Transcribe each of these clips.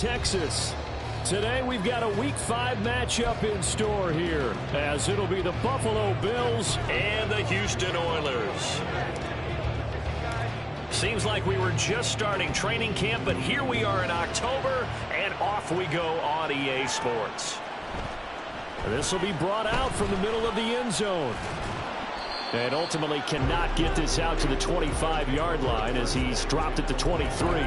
Texas. Today we've got a Week 5 matchup in store here, as it'll be the Buffalo Bills and the Houston Oilers. Seems like we were just starting training camp, but here we are in October, and off we go on EA Sports. This will be brought out from the middle of the end zone. And ultimately cannot get this out to the 25-yard line as he's dropped at the 23.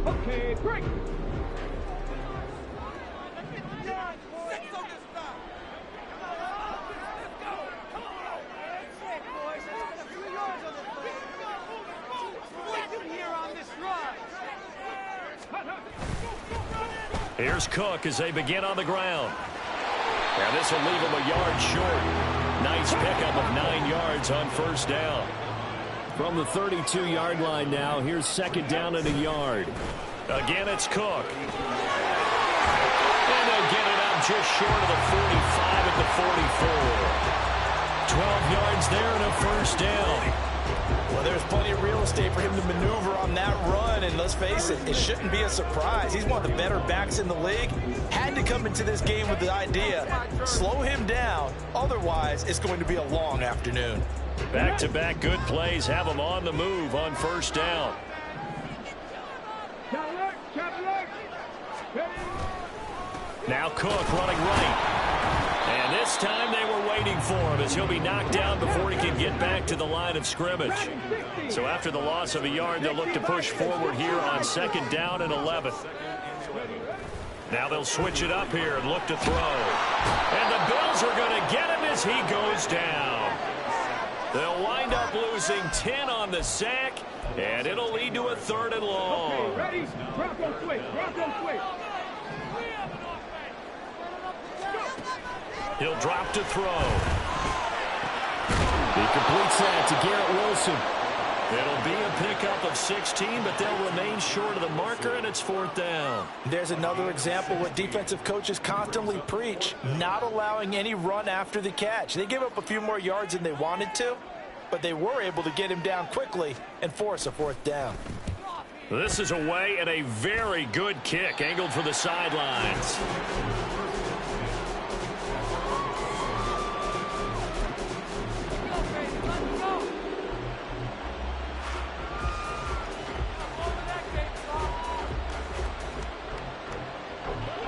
Okay, great. Here's Cook as they begin on the ground. Now this will leave him a yard short. Nice pickup of 9 yards on first down. From the 32-yard line now, here's second down and a yard. Again, it's Cook. And they'll get it out just short of the 45 at the 44. 12 yards there and a first down. Well, there's plenty of real estate for him to maneuver on that run, and let's face it, it shouldn't be a surprise. He's one of the better backs in the league. Had to come into this game with the idea, slow him down, otherwise it's going to be a long afternoon. Back-to-back good plays have him on the move on first down. Now Cook running right. And this time they were waiting for him as he'll be knocked down before he can get back to the line of scrimmage. So after the loss of a yard, they'll look to push forward here on second down and 11. Now they'll switch it up here and look to throw. And the Bills are going to get him as he goes down. They'll wind up losing 10 on the sack, and it'll lead to a third and long. Okay, ready? Bronco switch. Bronco switch. He'll drop to throw. He completes that to Garrett Wilson. It'll be a pickup of 16, but they'll remain short of the marker, and it's fourth down. There's another example what defensive coaches constantly preach, not allowing any run after the catch. They gave up a few more yards than they wanted to, but they were able to get him down quickly and force a fourth down. This is away and a very good kick angled for the sidelines.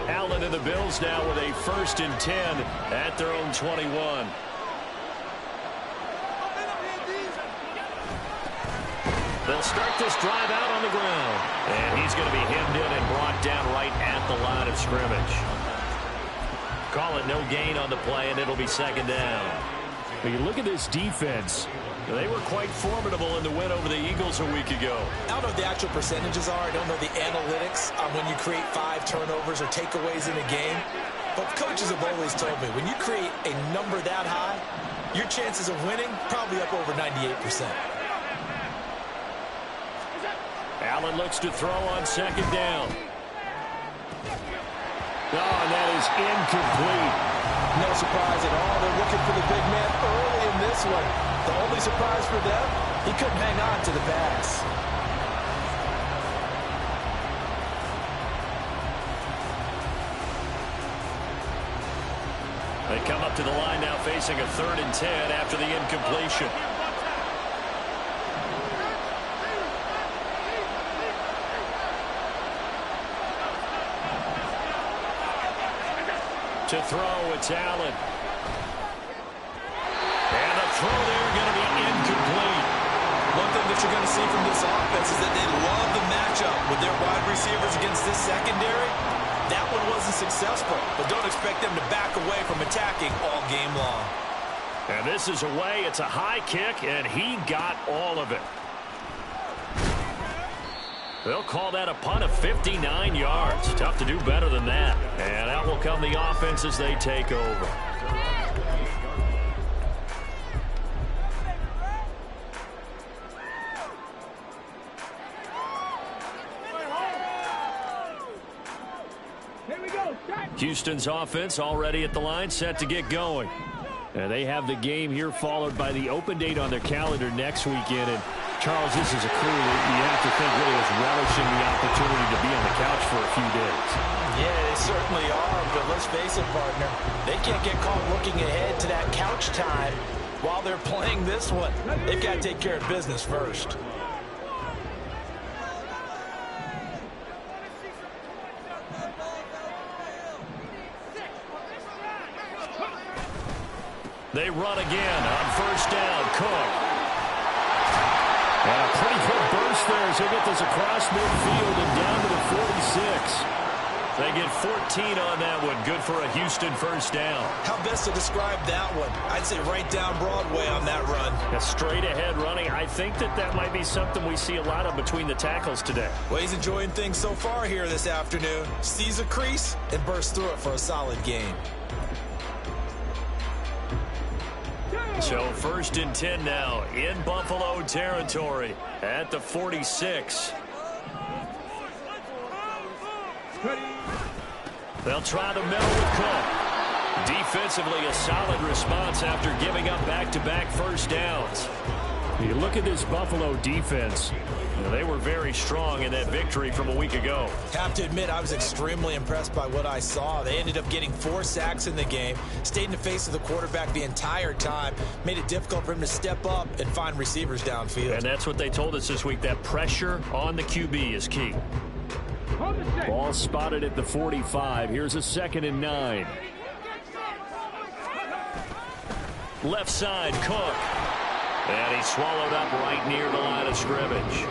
Allen and the Bills now with a 1st and 10 at their own 21. They'll start this drive out on the ground. And he's going to be hemmed in and brought down right at the line of scrimmage. Call it no gain on the play, and it'll be second down. When you look at this defense, they were quite formidable in the win over the Eagles a week ago. I don't know what the actual percentages are. I don't know the analytics on when you create 5 turnovers or takeaways in a game. But coaches have always told me, when you create a number that high, your chances of winning probably up over 98%. Allen looks to throw on second down. Oh, and that is incomplete. No surprise at all. They're looking for the big man early in this one. The only surprise for them, he couldn't hang on to the pass. They come up to the line now facing a 3rd and 10 after the incompletion. To throw, it's Allen. And the throw there going to be incomplete. One thing that you're going to see from this offense is that they love the matchup with their wide receivers against this secondary. That one wasn't successful, but don't expect them to back away from attacking all game long. And this is away. It's a high kick, and he got all of it. They'll call that a punt of 59 yards. Tough to do better than that. And out will come the offense as they take over. Houston's offense already at the line, set to get going. And they have the game here followed by the open date on their calendar next weekend. And Charles, this is a crew that you have to think really is relishing the opportunity to be on the couch for a few days. Yeah, they certainly are, but let's face it, partner. They can't get caught looking ahead to that couch time while they're playing this one. They've got to take care of business first. They run again on first down. Cook. And a pretty good burst there as he'll get this across midfield and down to the 46. They get 14 on that one. Good for a Houston first down. How best to describe that one? I'd say right down Broadway on that run. A straight ahead running. I think that might be something we see a lot of between the tackles today. Well, he's enjoying things so far here this afternoon. Sees a crease and bursts through it for a solid gain. So first and 10 now in Buffalo territory at the 46. They'll try the middle with Cook. Defensively, a solid response after giving up back-to-back first downs. You look at this Buffalo defense. They were very strong in that victory from a week ago. Have to admit, I was extremely impressed by what I saw. They ended up getting 4 sacks in the game, stayed in the face of the quarterback the entire time, made it difficult for him to step up and find receivers downfield. And that's what they told us this week, that pressure on the QB is key. Ball spotted at the 45. Here's a 2nd and 9. Left side, Cook. And he's swallowed up right near the line of scrimmage.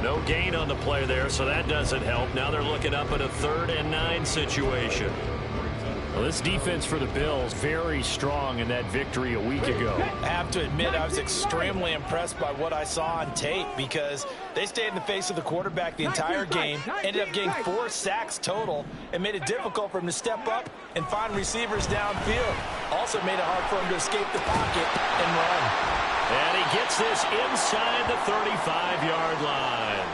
No gain on the play there, so that doesn't help. Now they're looking up at a 3rd and 9 situation. Well, this defense for the Bills, very strong in that victory a week ago. I have to admit, I was extremely impressed by what I saw on tape because they stayed in the face of the quarterback the entire game, ended up getting 4 sacks total, and made it difficult for him to step up and find receivers downfield. Also made it hard for him to escape the pocket and run. And he gets this inside the 35-yard line.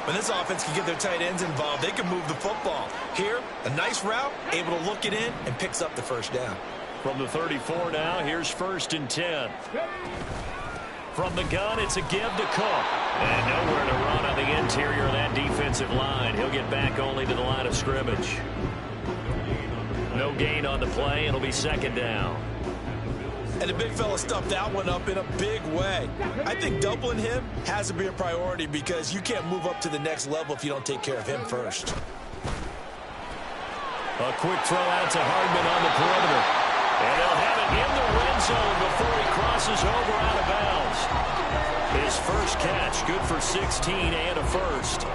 When this offense can get their tight ends involved, they can move the football. Here, a nice route, able to look it in, and picks up the first down. From the 34 now, here's 1st and 10. From the gun, it's a give to Cook. And nowhere to run on the interior of that defensive line. He'll get back only to the line of scrimmage. No gain on the play. It'll be 2nd down. And the big fella stuffed that one up in a big way. I think doubling him has to be a priority because you can't move up to the next level if you don't take care of him first. A quick throw out to Hardman on the perimeter. And they'll have it in the red zone before he crosses over out of bounds. His first catch, good for 16 and a first.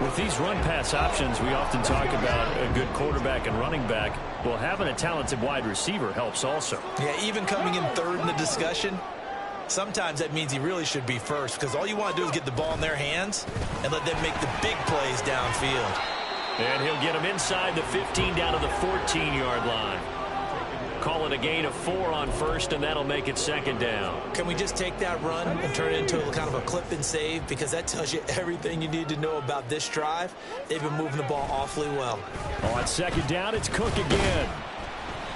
With these run-pass options, we often talk about a good quarterback and running back. Well, having a talented wide receiver helps also. Yeah, even coming in 3rd in the discussion, sometimes that means he really should be first because all you want to do is get the ball in their hands and let them make the big plays downfield. And he'll get him inside the 15 down to the 14-yard line. Call it a gain of 4 on first, and that'll make it 2nd down. Can we just take that run and turn it into a kind of a clip and save? Because that tells you everything you need to know about this drive. They've been moving the ball awfully well. On 2nd down, it's Cook again.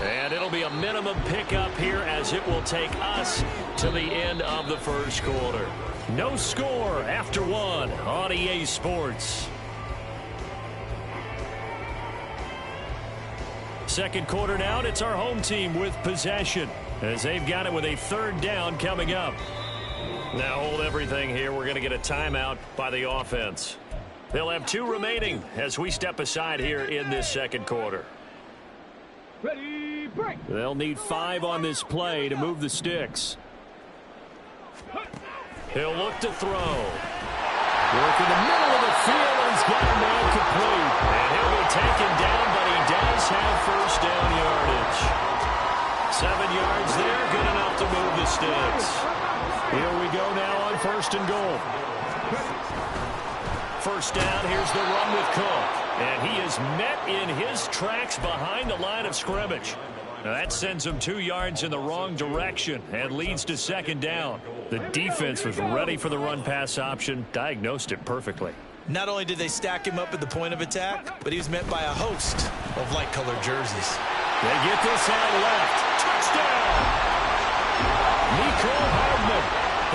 And it'll be a minimum pickup here as it will take us to the end of the first quarter. No score after 1 on EA Sports. Second quarter now, and it's our home team with possession as they've got it with a 3rd down coming up. Now hold everything here. We're going to get a timeout by the offense. They'll have 2 remaining as we step aside here in this second quarter. Ready, break. They'll need 5 on this play to move the sticks. He'll look to throw. Work in the middle of the field, and he's got a man complete. And he'll be taken down, but he does have first down yardage. 7 yards there, good enough to move the sticks. Here we go now on 1st and goal. First down, here's the run with Cook. And he is met in his tracks behind the line of scrimmage. Now that sends him 2 yards in the wrong direction and leads to 2nd down. The defense was ready for the run-pass option, diagnosed it perfectly. Not only did they stack him up at the point of attack, but he was met by a host of light-colored jerseys. They get this out left. Touchdown! Nico Hardman,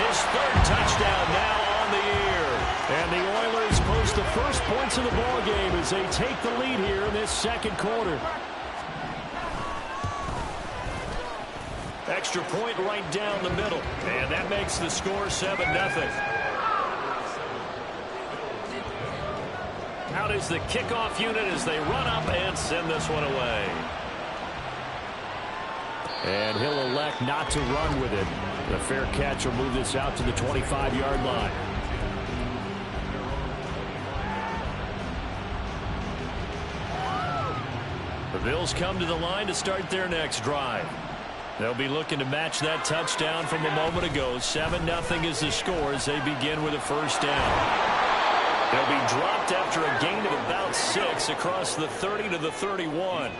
his third touchdown now on the year. And the Oilers post the first points of the ballgame as they take the lead here in this second quarter. Extra point right down the middle. And that makes the score 7-0. Out is the kickoff unit as they run up and send this one away. And he'll elect not to run with it. The fair catch will move this out to the 25-yard line. The Bills come to the line to start their next drive. They'll be looking to match that touchdown from a moment ago. 7-0 is the score as they begin with a first down. They'll be dropped after a gain of about 6 across the 30 to the 31.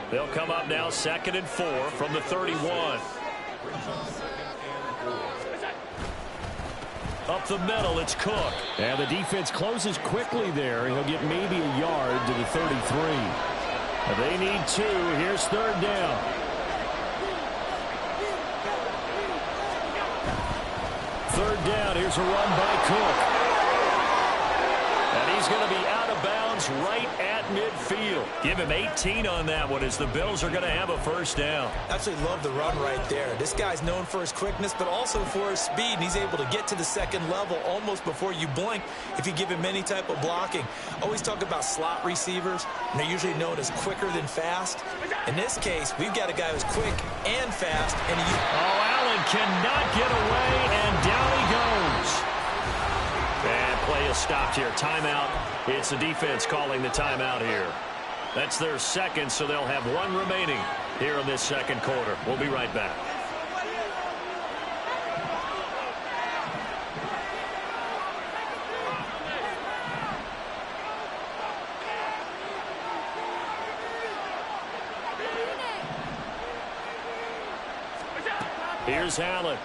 They'll come up now 2nd and 4 from the 31. Up the middle, it's Cook. And the defense closes quickly there. He'll get maybe a yard to the 33. They need 2. Here's 3rd down. Third down, here's a run by Cook. And he's going to be out of bounds right at midfield. Give him 18 on that one as the Bills are going to have a first down. Absolutely love the run right there. This guy's known for his quickness, but also for his speed. And he's able to get to the second level almost before you blink if you give him any type of blocking. Always talk about slot receivers, and they're usually known as quicker than fast. In this case, we've got a guy who's quick and fast. And Allen cannot get away, and down he goes. And play is stopped here. Timeout. It's the defense calling the timeout here. That's their second, so they'll have 1 remaining here in this second quarter. We'll be right back. Here's Allen.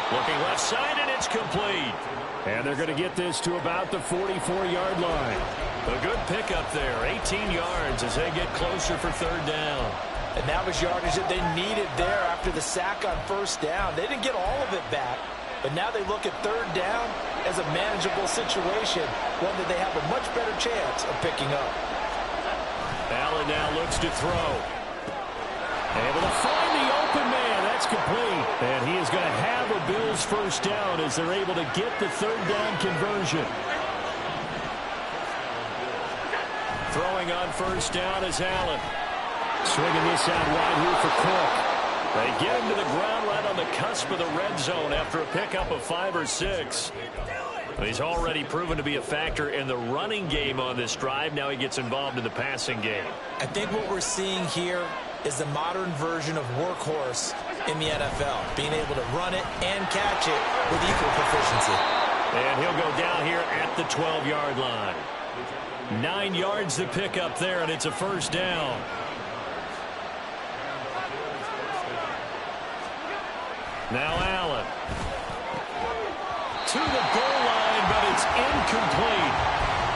Looking left side, and it's complete. And they're going to get this to about the 44-yard line. A good pickup there, 18 yards as they get closer for 3rd down. And that was yardage that they needed there after the sack on 1st down. They didn't get all of it back, but now they look at 3rd down as a manageable situation, one that they have a much better chance of picking up. Allen now looks to throw. Able to find the open man. That's complete. And he is going to have a Bills first down as they're able to get the 3rd down conversion. Throwing on 1st down is Allen. Swinging this out wide here for Cook. They get him to the ground right on the cusp of the red zone after a pickup of 5 or 6. He's already proven to be a factor in the running game on this drive. Now he gets involved in the passing game. I think what we're seeing here is the modern version of workhorse in the NFL, being able to run it and catch it with equal proficiency. And he'll go down here at the 12-yard line. 9 yards to pick up there, and it's a first down. Now Allen. To the goal line, but it's incomplete.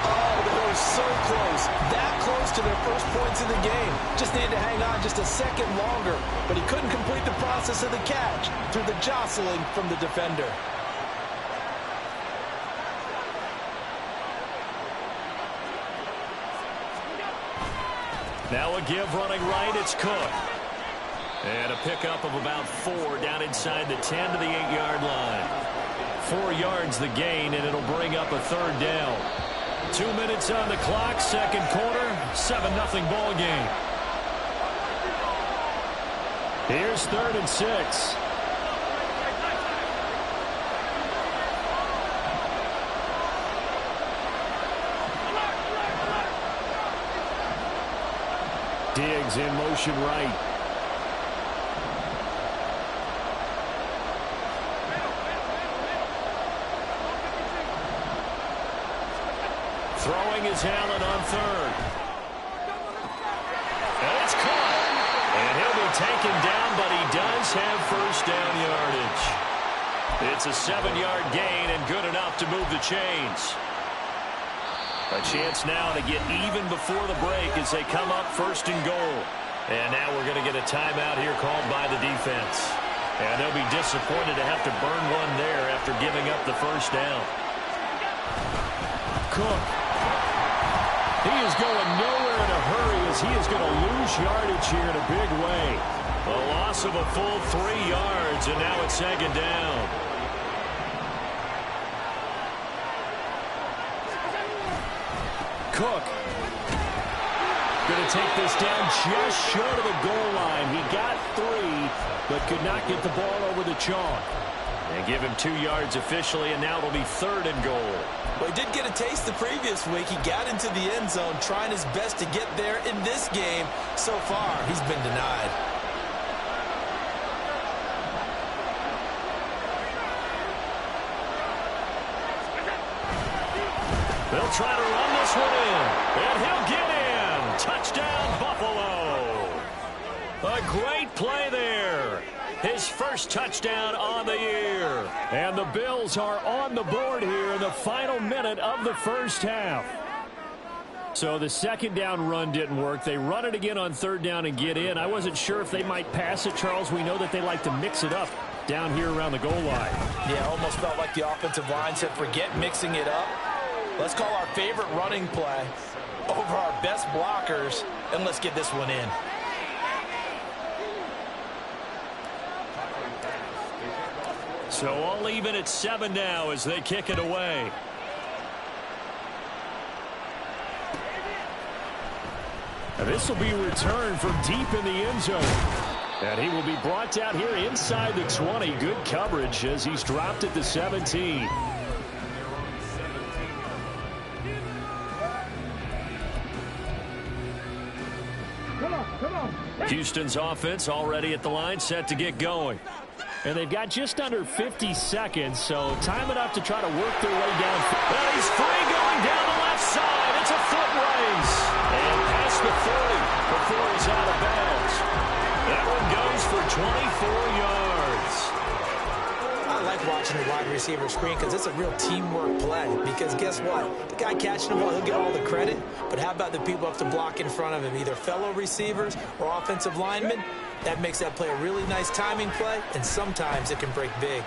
Oh, they were so close. That close to their first points in the game. Just needed to hang on just a second longer, but he couldn't complete the process of the catch through the jostling from the defender. Now a give running right, it's Cook. And a pickup of about 4 down inside the 10 to the 8-yard line. 4 yards the gain, and it'll bring up a 3rd down. 2 minutes on the clock, second quarter, 7-0 ball game. Here's 3rd and 6. Diggs in motion right. Throwing is Allen on 3rd. And it's caught. And he'll be taken down, but he does have first down yardage. It's a 7-yard gain and good enough to move the chains. A chance now to get even before the break as they come up 1st and goal. And now we're going to get a timeout here called by the defense. And they'll be disappointed to have to burn one there after giving up the 1st down. Cook. He is going nowhere in a hurry as he is going to lose yardage here in a big way. A loss of a full 3 yards, and now it's 2nd down. Cook going to take this down just short of the goal line. He got 3, but could not get the ball over the chalk. And give him 2 yards officially, and now it'll be 3rd and goal. Well, he did get a taste the previous week. He got into the end zone, trying his best to get there in this game. So far, he's been denied. They'll try to run this one in, and he'll get in. Touchdown, Buffalo. A great play there. His first touchdown on the year. And the Bills are on the board here in the final minute of the 1st half. So the 2nd down run didn't work. They run it again on 3rd down and get in. I wasn't sure if they might pass it, Charles. We know that they like to mix it up down here around the goal line. Yeah, almost felt like the offensive line said, forget mixing it up. Let's call our favorite running play over our best blockers, and let's get this one in. So all even at 7 now as they kick it away. And this will be returned from deep in the end zone. And he will be brought down here inside the 20. Good coverage as he's dropped at the 17. Come on. Houston's offense already at the line, set to get going. And they've got just under 50 seconds, so time enough to try to work their way down. Well, he's free going down the left side. It's a foot race. And past the 30 before he's out of bounds. That one goes for 24 yards. I like watching the wide receiver screen because it's a real teamwork play. Because guess what? The guy catching the ball, he'll get all the credit. But how about the people up to block in front of him, either fellow receivers or offensive linemen? That makes that play a really nice timing play, and sometimes it can break big.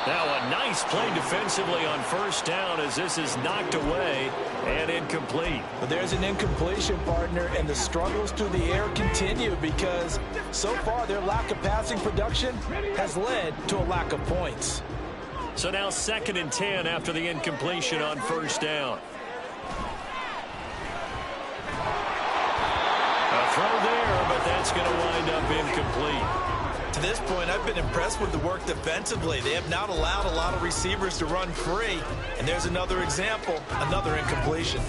Now a nice play defensively on 1st down as this is knocked away and incomplete. But there's an incompletion, partner, and the struggles through the air continue because so far their lack of passing production has led to a lack of points. So now 2nd and 10 after the incompletion on 1st down. A throw there, but that's going to wind up incomplete. To this point, I've been impressed with the work defensively. They have not allowed a lot of receivers to run free. And there's another example, another incompletion.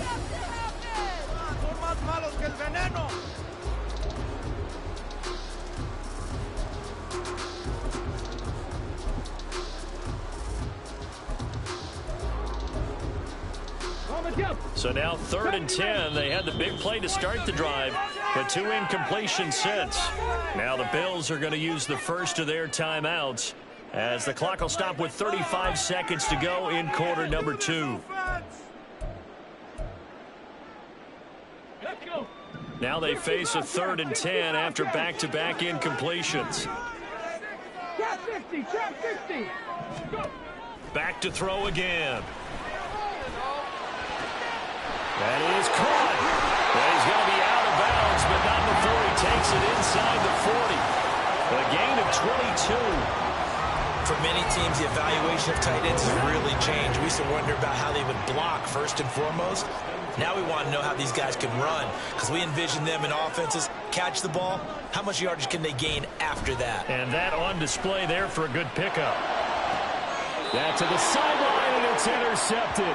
So now 3rd and 10. They had the big play to start the drive, but 2 incompletions since. Now the Bills are going to use the first of their timeouts as the clock will stop with 35 seconds to go in quarter number 2. Now they face a 3rd and 10 after back-to-back incompletions. Back to throw again. That is caught. Well, he's going to be out of bounds, but not before he takes it inside the 40. A gain of 22. For many teams, the evaluation of tight ends has really changed. We used to wonder about how they would block first and foremost. Now we want to know how these guys can run because we envision them in offenses catch the ball. How much yardage can they gain after that? And that on display there for a good pickup. That to the sideline, and it's intercepted.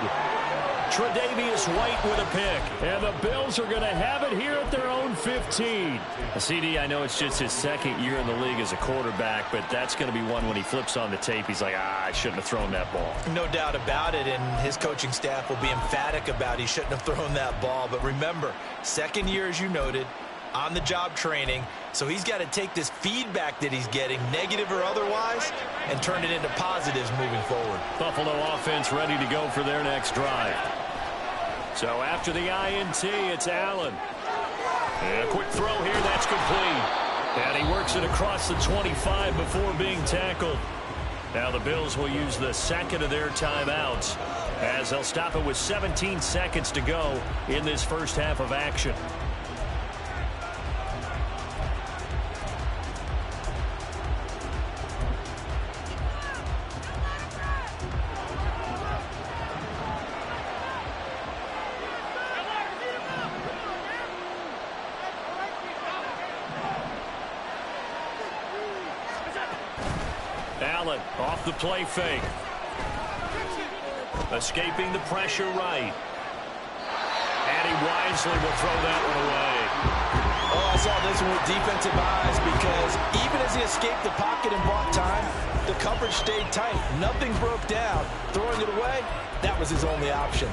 Tre'Davious White with a pick. And the Bills are going to have it here at their own 15. CD, I know it's just his 2nd year in the league as a quarterback, but that's going to be one when he flips on the tape. He's like, I shouldn't have thrown that ball. No doubt about it, and his coaching staff will be emphatic about he shouldn't have thrown that ball. But remember, 2nd year, as you noted, on-the-job training. So he's got to take this feedback that he's getting, negative or otherwise, and turn it into positives moving forward. Buffalo offense ready to go for their next drive. So after the INT, it's Allen. And a quick throw here, that's complete. And he works it across the 25 before being tackled. Now the Bills will use the second of their timeouts as they'll stop it with 17 seconds to go in this first half of action. Allen off the play fake. Escaping the pressure right. And he wisely will throw that one away. Oh, I saw this one with defensive eyes because even as he escaped the pocket and bought time, the coverage stayed tight. Nothing broke down. Throwing it away, that was his only option.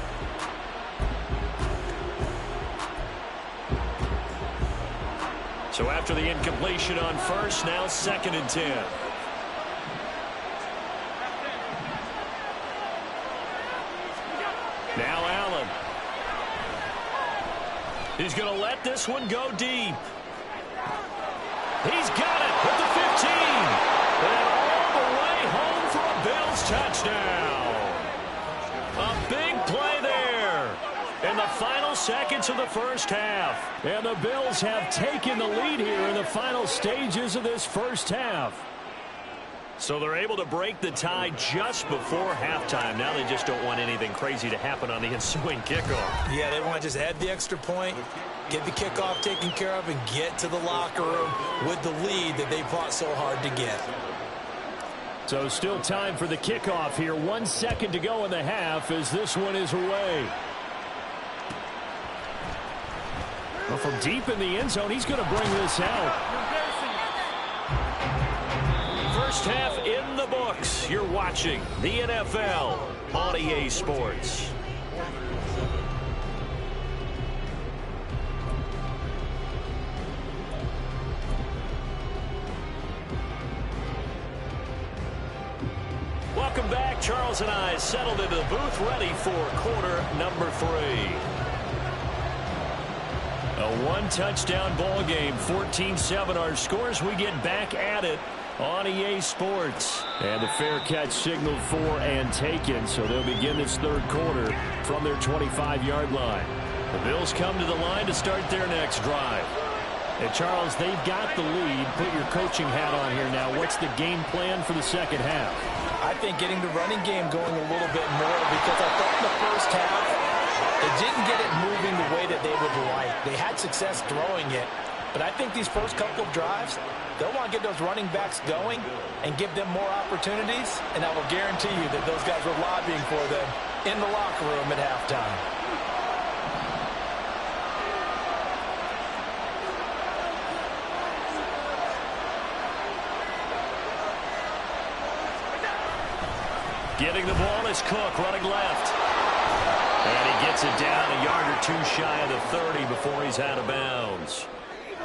So after the incompletion on first, now 2nd and 10. Now Allen. He's going to let this one go deep. He's got it at the 15. And all the way home for a Bills touchdown. A big play there in the final seconds of the first half. And the Bills have taken the lead here in the final stages of this first half. So they're able to break the tie just before halftime. Now they just don't want anything crazy to happen on the ensuing kickoff. Yeah, they want to just add the extra point, get the kickoff taken care of, and get to the locker room with the lead that they fought so hard to get. So still time for the kickoff here. 1 second to go in the half as this one is away. Well, from deep in the end zone, he's going to bring this out. First half in the books. You're watching the NFL on EA Sports. Welcome back. Charles and I settled into the booth, ready for quarter number 3. A one-touchdown ball game, 14-7 our scores. We get back at it on EA Sports. And the fair catch signaled for and taken, so they'll begin this third quarter from their 25-yard line. The Bills come to the line to start their next drive. And Charles, they've got the lead. Put your coaching hat on here now. What's the game plan for the second half? I think getting the running game going a little bit more, because I thought in the first half they didn't get it moving the way that they would like. They had success throwing it, but I think these first couple of drives, they'll want to get those running backs going and give them more opportunities, and I will guarantee you that those guys were lobbying for them in the locker room at halftime. Getting the ball is Cook, running left. And he gets it down a yard or two shy of the 30 before he's out of bounds.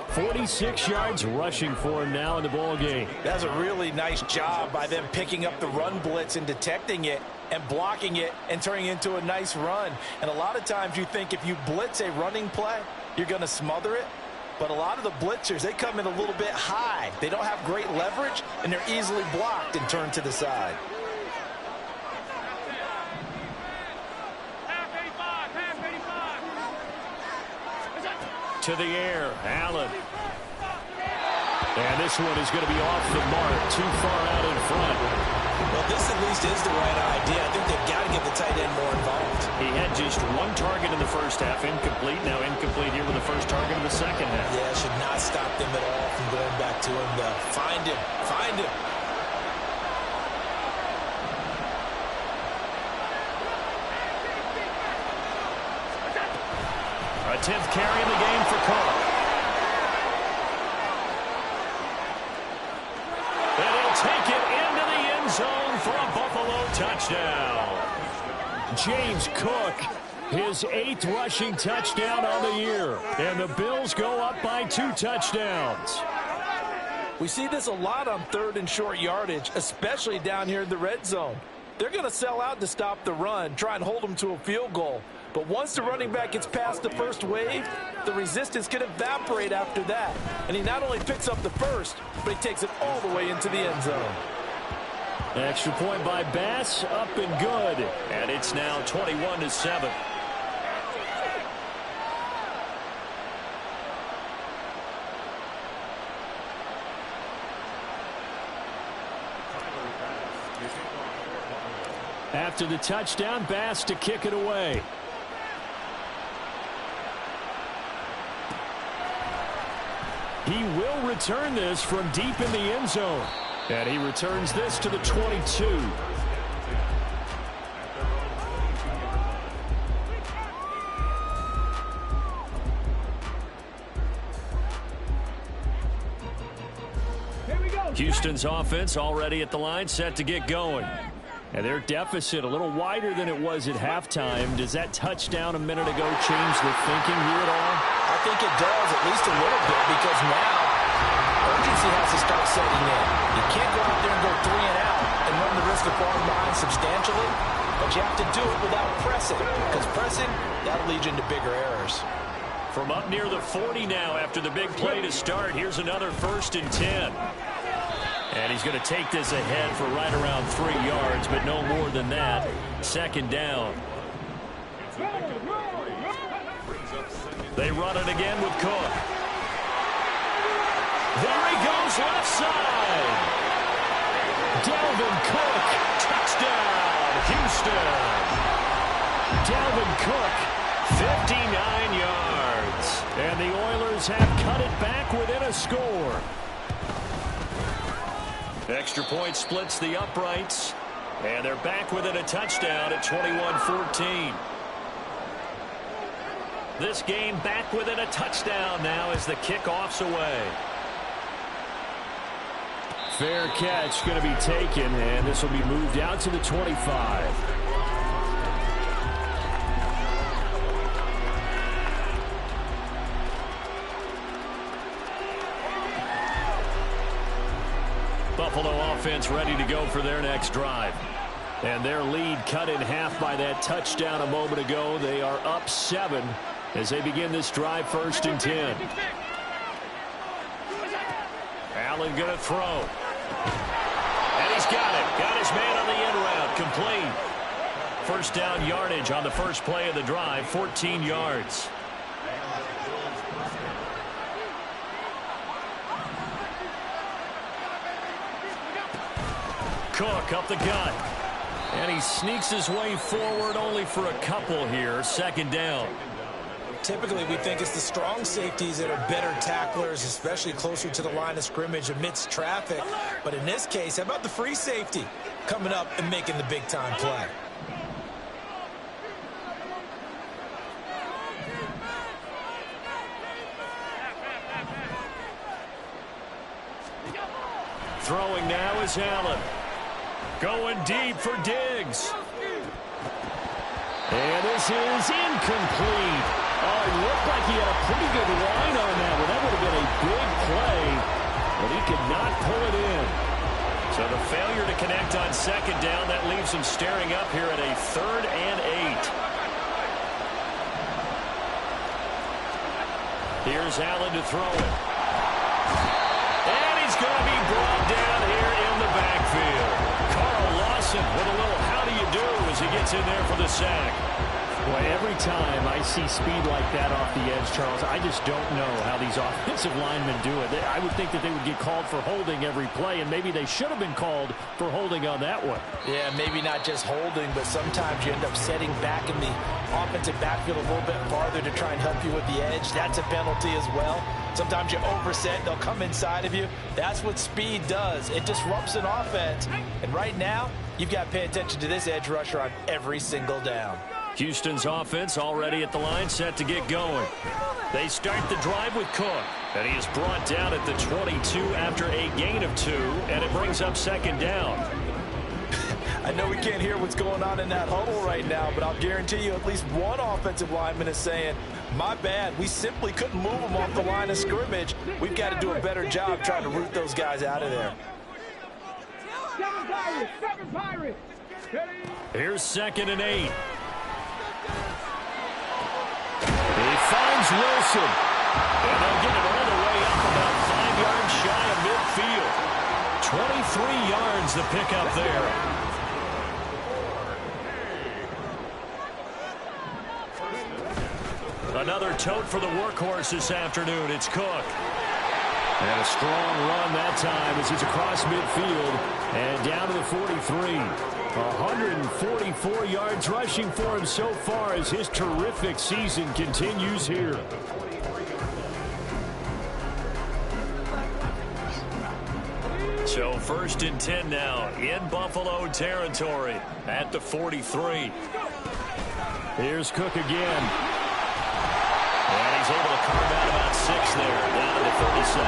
46 yards rushing for him now in the ball game. That's a really nice job by them picking up the run blitz and detecting it and blocking it and turning it into a nice run. And a lot of times you think if you blitz a running play, you're going to smother it. But a lot of the blitzers, they come in a little bit high. They don't have great leverage, and they're easily blocked and turned to the side. To the air, Allen. And this one is going to be off the mark, too far out in front. Well, this at least is the right idea. I think they've got to get the tight end more involved. He had just one target in the first half, incomplete. Now incomplete here with the first target of the second half. Yeah, it should not stop them at all from going back to him to find him. Find him. A 10th carry in the game for Cook. And he'll take it into the end zone for a Buffalo touchdown. James Cook His 8th rushing touchdown on the year. And the Bills go up by 2 touchdowns. We see this a lot on 3rd and short yardage, especially down here in the red zone. They're going to sell out to stop the run, try and hold them to a field goal. But once the running back gets past the first wave, the resistance can evaporate after that. And he not only picks up the first, but he takes it all the way into the end zone. Extra point by Bass, up and good. And it's now 21-7. After the touchdown, Bass to kick it away. He will return this from deep in the end zone. And he returns this to the 22. Houston's offense already at the line, set to get going. And their deficit a little wider than it was at halftime. Does that touchdown a minute ago change the thinking here at all? I think it does, at least a little bit, because now urgency has to start setting in. You can't go out there and go 3 and out and run the risk of falling behind substantially, but you have to do it without pressing, because pressing, that'll lead you into bigger errors. From up near the 40 now after the big play to start, here's another 1st and 10. And he's going to take this ahead for right around 3 yards, but no more than that. 2nd down. They run it again with Cook. There he goes, left side. Dalvin Cook, touchdown, Houston. Dalvin Cook, 59 yards. And the Oilers have cut it back within a score. Extra point splits the uprights. And they're back within a touchdown at 21-14. This game back within a touchdown now as the kickoff's away. Fair catch going to be taken, and this will be moved out to the 25. Buffalo offense ready to go for their next drive. And their lead cut in half by that touchdown a moment ago. They are up 7 as they begin this drive, 1st and 10. Allen going to throw. And he's got it. Got his man on the end route. Complete. 1st down yardage on the first play of the drive, 14 yards. Cook up the gut. And he sneaks his way forward only for a couple here. 2nd down. Typically, we think it's the strong safeties that are better tacklers, especially closer to the line of scrimmage amidst traffic. But in this case, how about the free safety coming up and making the big-time play? Throwing now is Allen. Going deep for Diggs. And this is incomplete. Oh, it looked like he had a pretty good line on that one. That would have been a big play, but he could not pull it in. So the failure to connect on 2nd down, that leaves him staring up here at a 3rd and 8. Here's Allen to throw it. And he's going to be brought down here in the backfield. Carl Lawson with a little how do you do as he gets in there for the sack. Boy, every time I see speed like that off the edge, Charles, I just don't know how these offensive linemen do it. I would think that they would get called for holding every play, and maybe they should have been called for holding on that one. Yeah, maybe not just holding, but sometimes you end up setting back in the offensive backfield a little bit farther to try and help you with the edge. That's a penalty as well. Sometimes you overset, they'll come inside of you. That's what speed does. It disrupts an offense. And right now, you've got to pay attention to this edge rusher on every single down. Houston's offense already at the line, set to get going. They start the drive with Cook. And he is brought down at the 22 after a gain of 2. And it brings up 2nd down. I know we can't hear what's going on in that huddle right now, but I'll guarantee you at least one offensive lineman is saying, my bad, we simply couldn't move them off the line of scrimmage. We've got to do a better job trying to root those guys out of there. Here's 2nd and 8. He finds Wilson. And they'll get it all the way up about 5 yards shy of midfield. 23 yards the pickup there. Another tote for the workhorse this afternoon. It's Cook. And a strong run that time as he's across midfield and down to the 43. 144 yards rushing for him so far as his terrific season continues here. So 1st and 10 now in Buffalo territory at the 43. Here's Cook again. And he's able to carve out about 6 there, down to the 37.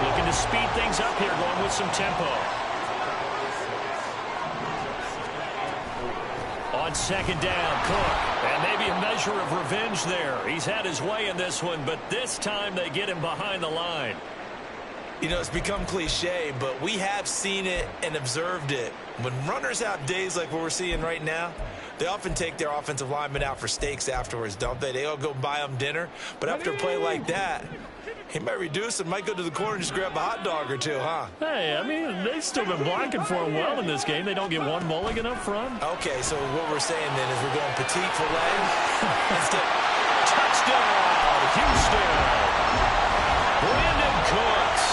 Looking to speed things up here, going with some tempo. On 2nd down, Cook. And maybe a measure of revenge there. He's had his way in this one, but this time they get him behind the line. You know, it's become cliche, but we have seen it and observed it. When runners have days like what we're seeing right now, they often take their offensive linemen out for steaks afterwards, don't they? They all go buy them dinner. But after a play like that, he might reduce and might go to the corner and just grab a hot dog or two, huh? Hey, I mean, they've still been blocking for him well in this game. They don't get one mulligan up front. Okay, so what we're saying then is we're going petite filet instead. Touchdown, Houston. Brandon Cooks,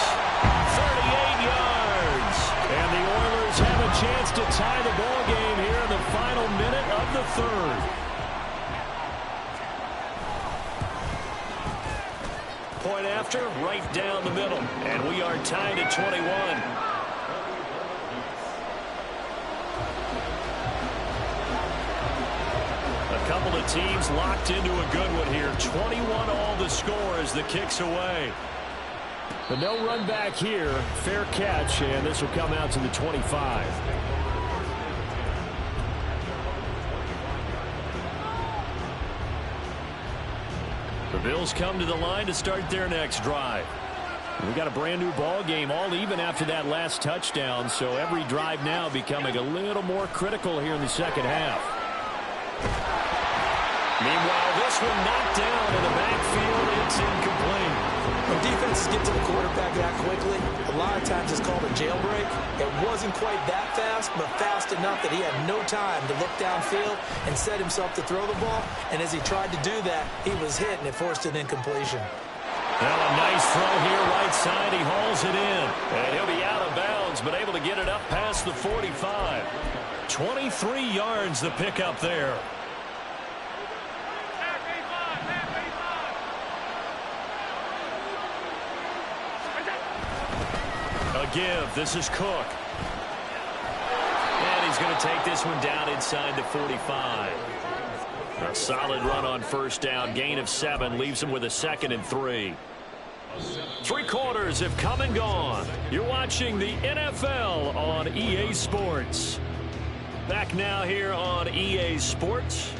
38 yards. And the Oilers have a chance to tie the ball game here in the final minute of the 3rd. Point after, right down the middle. And we are tied at 21. A couple of teams locked into a good one here. 21 all the score as the kick's away. But no run back here. Fair catch, and this will come out to the 25. The Bills come to the line to start their next drive. We got a brand new ball game, all even after that last touchdown, so every drive now becoming a little more critical here in the 2nd half. Meanwhile, this one knocked down in the backfield. It's incomplete. When defenses get to the quarterback that quickly, a lot of times it's called a jailbreak. It wasn't quite that fast, but fast enough that he had no time to look downfield and set himself to throw the ball. And as he tried to do that, he was hit, and it forced an incompletion. Well, a nice throw here right side. He hauls it in. And he'll be out of bounds, but able to get it up past the 45. 23 yards the pickup there. A give. This is Cook. And he's going to take this one down inside the 45. A solid run on 1st down. Gain of 7 leaves him with a 2nd and 3. 3 quarters have come and gone. You're watching the NFL on EA Sports. Back now here on EA Sports.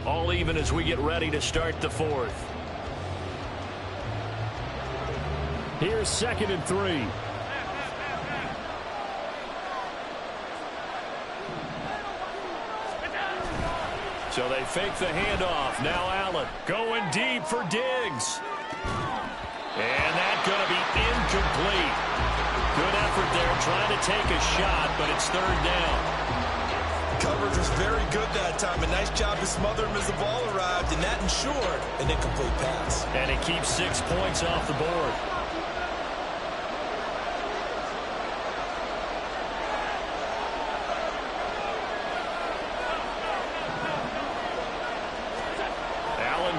All even as we get ready to start the 4th. Here's 2nd and 3. So they fake the handoff. Now Allen going deep for Diggs. And that's going to be incomplete. Good effort there trying to take a shot, but it's 3rd down. Coverage was very good that time. A nice job to smother him as the ball arrived, and that ensured an incomplete pass. And it keeps 6 points off the board.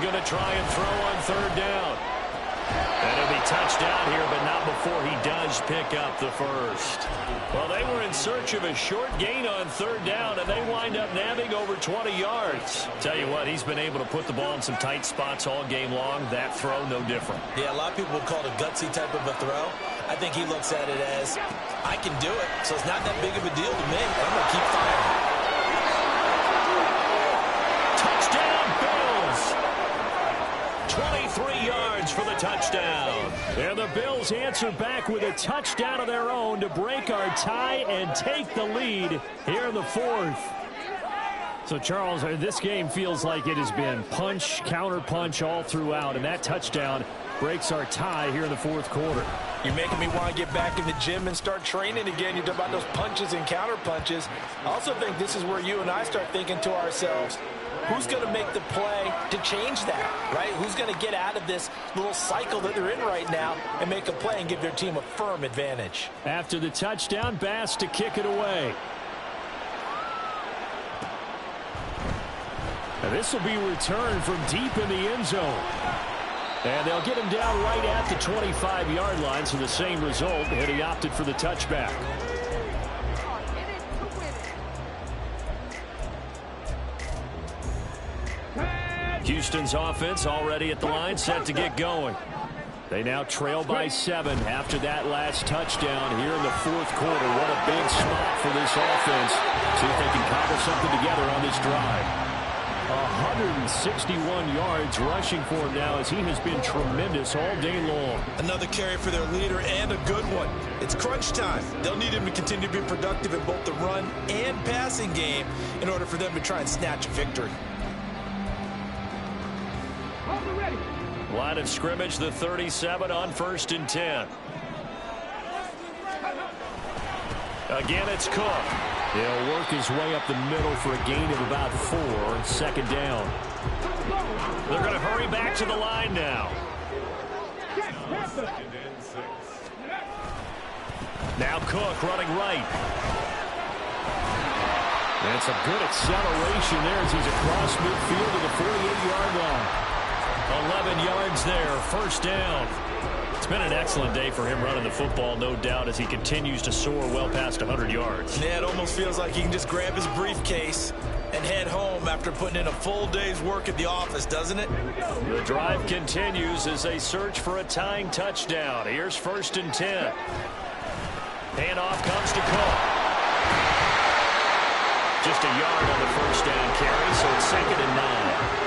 Going to try and throw on 3rd down. And he'll be touched out here, but not before he does pick up the 1st. Well, they were in search of a short gain on 3rd down, and they wind up nabbing over 20 yards. Tell you what, he's been able to put the ball in some tight spots all game long. That throw, no different. Yeah, a lot of people would call it a gutsy type of a throw. I think he looks at it as, I can do it, so it's not that big of a deal to me. I'm going to keep firing. Touchdown, Bills! 23 yards for the touchdown. And the Bills answer back with a touchdown of their own to break our tie and take the lead here in the fourth. So, Charles, this game feels like it has been punch, counter-punch all throughout, and that touchdown breaks our tie here in the fourth quarter. You're making me want to get back in the gym and start training again. You talk about those punches and counter-punches. I also think this is where you and I start thinking to ourselves, who's going to make the play to change that, right? Who's going to get out of this little cycle that they're in right now and make a play and give their team a firm advantage? After the touchdown, Bass to kick it away. And this will be returned from deep in the end zone. And they'll get him down right at the 25-yard line, so the same result, and he opted for the touchback. Houston's offense already at the line, set to get going. They now trail by 7 after that last touchdown here in the fourth quarter. What a big spot for this offense. See if they can cobble something together on this drive. 161 yards rushing for him now as he has been tremendous all day long. Another carry for their leader and a good one. It's crunch time. They'll need him to continue to be productive in both the run and passing game in order for them to try and snatch a victory. Line of scrimmage, the 37 on 1st and 10. Again, it's Cook. He'll work his way up the middle for a gain of about 4, second down. They're going to hurry back to the line now. Now Cook running right. And some good acceleration there as he's across midfield to the 48-yard line. 11 yards there, first down. It's been an excellent day for him running the football, no doubt, as he continues to soar well past 100 yards. Yeah, it almost feels like he can just grab his briefcase and head home after putting in a full day's work at the office, doesn't it? The drive continues as they search for a tying touchdown. Here's 1st and 10. Handoff comes to Cook. Just a yard on the first down carry, so it's 2nd and 9.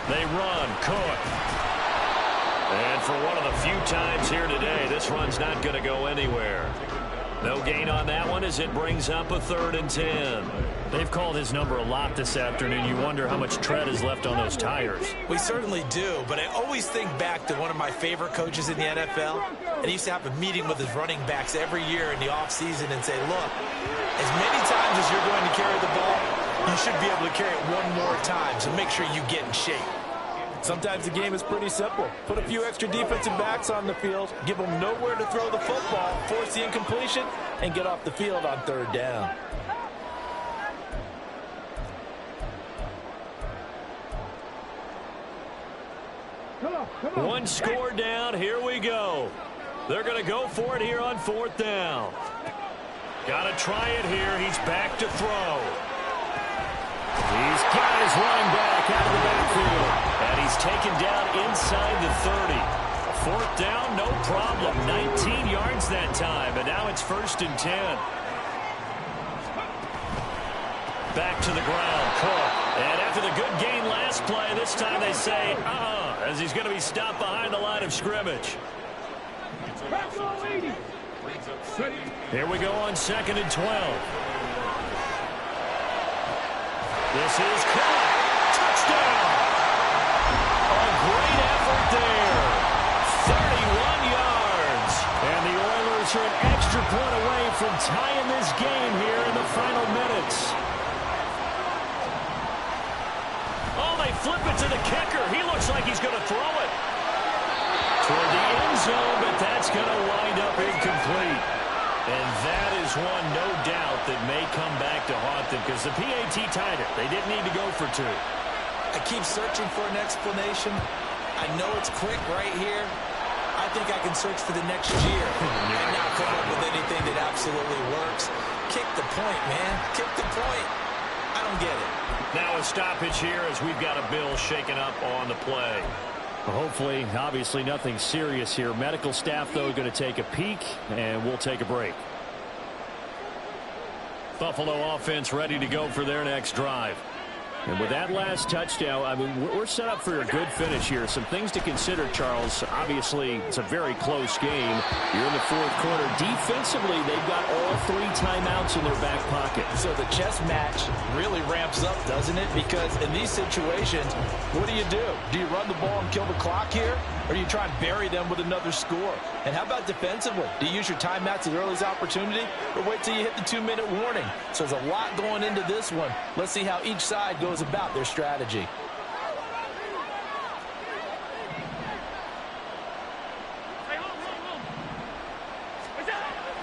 They run, Cook. And for one of the few times here today, this run's not going to go anywhere. No gain on that one as it brings up a 3rd and 10. They've called his number a lot this afternoon. You wonder how much tread is left on those tires. We certainly do, but I always think back to one of my favorite coaches in the NFL, and he used to have a meeting with his running backs every year in the offseason and say, look, as many times as you're going to carry the ball, you should be able to carry it one more time, so make sure you get in shape. Sometimes the game is pretty simple. Put a few extra defensive backs on the field, give them nowhere to throw the football, force the incompletion, and get off the field on 3rd down. One score down. Here we go. They're going to go for it here on 4th down. Got to try it here. He's back to throw. He's got his running back out of the backfield. And he's taken down inside the 30. 4th down, no problem. 19 yards that time. And now it's 1st and 10. Back to the ground, Cook. And after the good gain last play, this time they say, as he's going to be stopped behind the line of scrimmage. Here we go on 2nd and 12. This is Cook. Touchdown. A great effort there. 31 yards. And the Oilers are an extra point away from tying this game here in the final minutes. Oh, they flip it to the kicker. He looks like he's going to throw it toward the end zone, but that's going to wind up incomplete. And that is one, no doubt, that may come back to haunt them because the PAT tied it. They didn't need to go for 2. I keep searching for an explanation. I know it's quick right here. I think I can search for the next year and not come up with anything that absolutely works. Kick the point, man. Kick the point. I don't get it. Now a stoppage here as we've got a Bill shaken up on the play. Hopefully, obviously nothing serious here. Medical staff, though, going to take a peek, and we'll take a break. Buffalo offense ready to go for their next drive. And with that last touchdown, I mean, we're set up for a good finish here. Some things to consider, Charles. Obviously, it's a very close game. You're in the fourth quarter. Defensively, they've got all 3 timeouts in their back pocket. So the chess match really ramps up, doesn't it? Because in these situations, what do? Do you run the ball and kill the clock here? Or do you try and bury them with another score? And how about defensively? Do you use your timeouts at earliest opportunity? Or wait till you hit the 2-minute warning? So there's a lot going into this one. Let's see how each side goes about their strategy.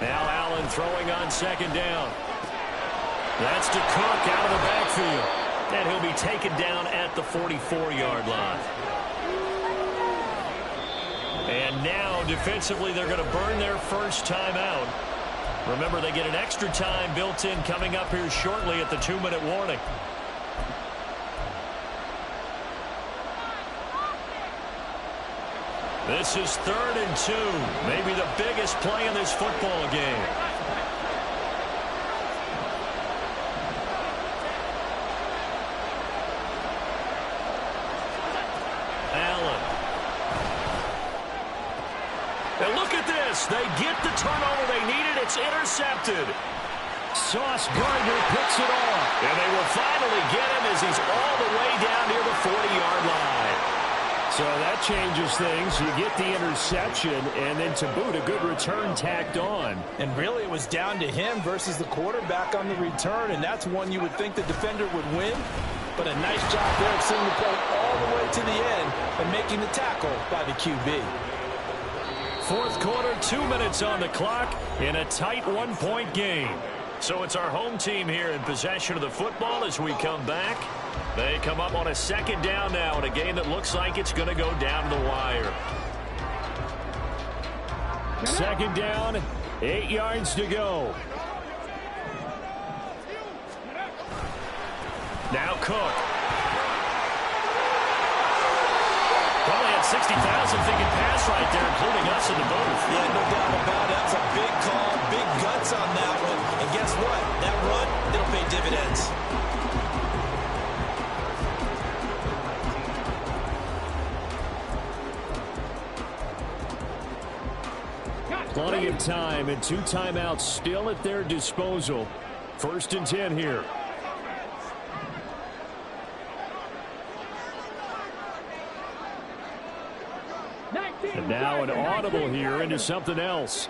Now Allen throwing on second down. That's to Cook out of the backfield. And he'll be taken down at the 44-yard line. And now, defensively, they're going to burn their first timeout. Remember, they get an extra time built in coming up here shortly at the 2-minute warning. This is 3rd and 2. Maybe the biggest play in this football game. Allen. And look at this. They get the turnover they needed. It's intercepted. Sauce Gardner picks it off. And they will finally get him as he's all the way down near the 40-yard line. So that changes things. You get the interception, and then to boot, a good return tacked on. And really, it was down to him versus the quarterback on the return, and that's one you would think the defender would win. But a nice job there of seeing the play all the way to the end and making the tackle by the QB. Fourth quarter, 2 minutes on the clock in a tight 1-point game. So it's our home team here in possession of the football as we come back. They come up on a second down now in a game that looks like it's going to go down to the wire. Second down, 8 yards to go. Now Cook. Probably had 60,000 thinking pass right there, including us in the booth. Yeah, no doubt about it. That's a big call, big guts on that one. And guess what? That run, it'll pay dividends. Plenty of time and 2 timeouts still at their disposal. 1st and 10 here. And now an audible here into something else.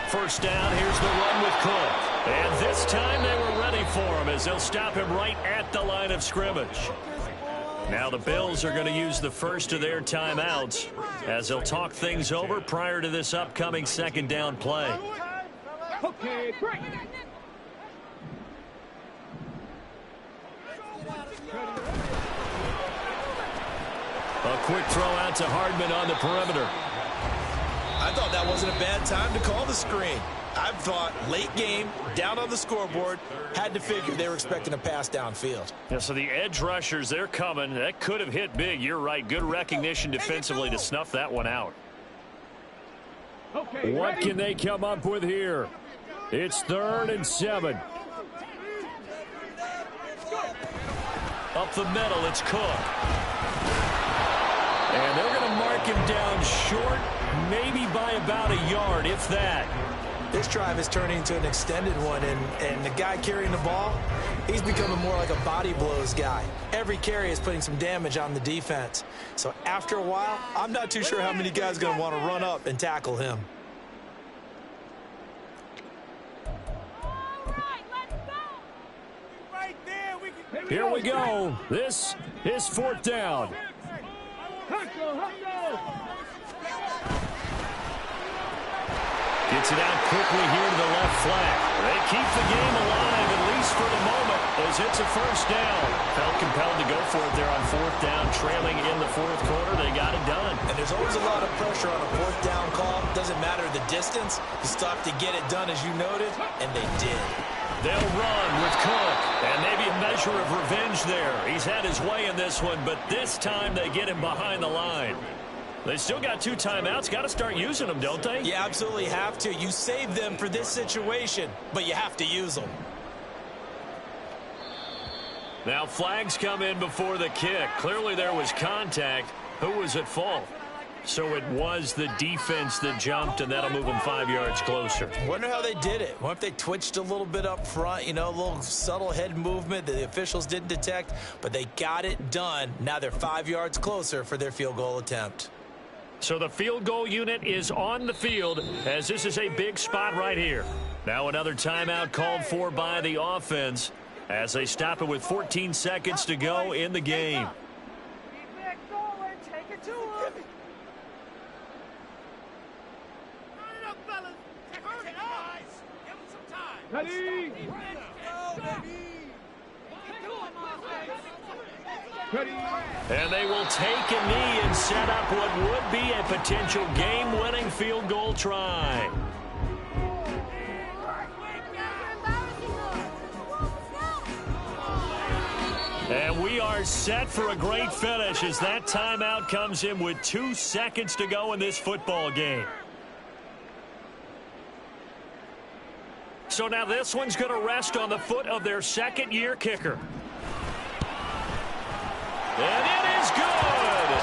First down, here's the run with Cook. And this time they were ready for him as they'll stop him right at the line of scrimmage. Now the Bills are going to use the first of their timeouts as they'll talk things over prior to this upcoming second down play. Okay, break. A quick throw out to Hardman on the perimeter. I thought that wasn't a bad time to call the screen. I thought late game, down on the scoreboard, had to figure they were expecting a pass downfield. Yeah, so the edge rushers, they're coming. That could have hit big. You're right. Good recognition defensively to snuff that one out. Okay, what can they come up with here? It's 3rd and 7. Up the middle, it's Cook. And they're going to mark him down short, maybe by about a yard, if that. This drive is turning into an extended one, and the guy carrying the ball, he's becoming more like a body blows guy. Every carry is putting some damage on the defense. So after a while, I'm not too sure how many guys are going to want to run up and tackle him. Here we go. This is 4th down. Gets it out quickly here to the left flank. They keep the game alive, at least for the moment. as it's a first down. Felt compelled to go for it there on fourth down, trailing in the fourth quarter. They got it done. And there's always a lot of pressure on a fourth down call. Doesn't matter the distance. You stop to get it done, as you noted, and they did. They'll run with Cook, and maybe a measure of revenge there. He's had his way in this one, but this time they get him behind the line. They still got 2 timeouts. Got to start using them, don't they? You absolutely have to. You save them for this situation, but you have to use them. Now flags come in before the kick. Clearly there was contact. Who was at fault? So it was the defense that jumped, and that'll move them 5 yards closer. Wonder how they did it. Wonder if they twitched a little bit up front, a little subtle head movement that the officials didn't detect, but they got it done. Now they're 5 yards closer for their field goal attempt. So the field goal unit is on the field, as this is a big spot right here. Now another timeout called for by the offense as they stop it with 14 seconds to go in the game. And they will take a knee and set up what would be a potential game-winning field goal try. And we are set for a great finish as that timeout comes in with 2 seconds to go in this football game. So now this one's going to rest on the foot of their second-year kicker. And it is good.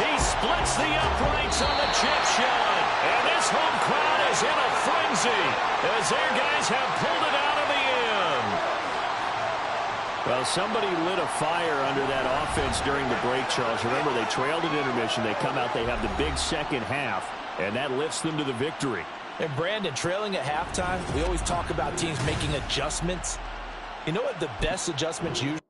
He splits the uprights on the chip shot. And this home crowd is in a frenzy as their guys have pulled it out of the end. Well, somebody lit a fire under that offense during the break, Charles. Remember, they trailed at intermission. They come out, they have the big second half, and that lifts them to the victory. And Brandon, trailing at halftime, we always talk about teams making adjustments. You know what the best adjustments usually